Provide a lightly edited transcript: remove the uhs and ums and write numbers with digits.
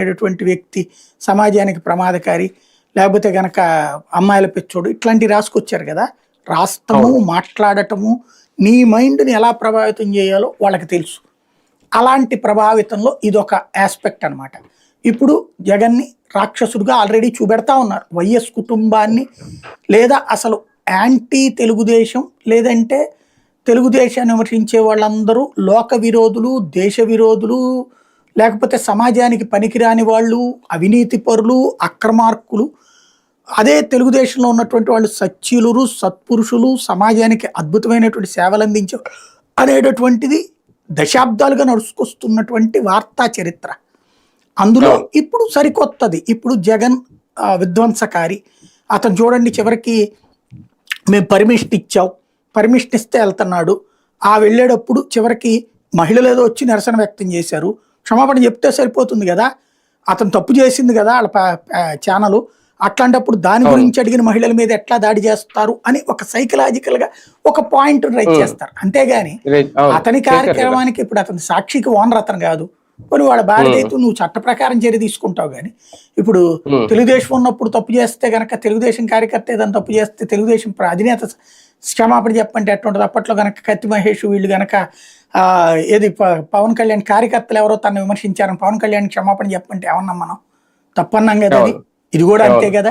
అనేటువంటి వ్యక్తి సమాజానికి ప్రమాదకారి, లేకపోతే గనక అమ్మాయిల పిచ్చోడు ఇట్లాంటివి రాసుకొచ్చారు కదా. రాస్తాము, మాట్లాడటము, నీ మైండ్ని ఎలా ప్రభావితం చేయాలో వాళ్ళకి తెలుసు. అలాంటి ప్రభావితంలో ఇదొక ఆస్పెక్ట్ అనమాట. ఇప్పుడు జగన్ని రాక్షసుడిగా ఆల్రెడీ చూపెడతా ఉన్నారు. వైఎస్ కుటుంబాన్ని లేదా అసలు యాంటీ తెలుగుదేశం లేదంటే తెలుగుదేశాన్ని విమర్శించే వాళ్ళందరూ లోక విరోధులు, దేశ విరోధులు, లేకపోతే సమాజానికి పనికిరాని వాళ్ళు, అవినీతి పరులు, అక్రమార్కులు. అదే తెలుగుదేశంలో ఉన్నటువంటి వాళ్ళు సత్యులు, సత్పురుషులు, సమాజానికి అద్భుతమైనటువంటి సేవలు అందించే అనేటటువంటిది దశాబ్దాలుగా నడుచుకొస్తున్నటువంటి వార్తా చరిత్ర. అందులో ఇప్పుడు సరికొత్తది. ఇప్పుడు జగన్ విధ్వంసకారి. అతను చూడండి, చివరికి మేము పర్మిషన్ ఇచ్చాం, పర్మిషన్ ఇస్తే వెళ్తున్నాడు. ఆ వెళ్ళేటప్పుడు చివరికి మహిళలు ఏదో వచ్చి నిరసన వ్యక్తం చేశారు. క్షమాపణ చెప్తే సరిపోతుంది కదా, అతను తప్పు చేసింది కదా వాళ్ళ ఛానల్. అట్లాంటప్పుడు దాని గురించి అడిగిన మహిళల మీద ఎట్లా దాడి చేస్తారు అని ఒక సైకలాజికల్ గా ఒక పాయింట్ రైట్ చేస్తారు. అంతేగాని అతని కార్యక్రమానికి ఇప్పుడు అతని సాక్షికి ఓనర్ అతను కాదు. కొన్ని వాళ్ళ భార్య అయితే నువ్వు చట్ట ప్రకారం చర్య తీసుకుంటావు. కానీ ఇప్పుడు తెలుగుదేశం ఉన్నప్పుడు తప్పు చేస్తే గనక, తెలుగుదేశం కార్యకర్త ఏదైనా తప్పు చేస్తే తెలుగుదేశం అధినేత క్షమాపణ చెప్పంటే ఎట్లుంటుంది. అప్పట్లో గనక కత్తి మహేష్ వీళ్ళు గనక ఏది పవన్ కళ్యాణ్ కార్యకర్తలు ఎవరో తను విమర్శించారని పవన్ కళ్యాణ్ క్షమాపణ చెప్పంటే ఏమన్నాం మనం? తప్పన్నాం కదా. అది ఇది కూడా అంతే కదా.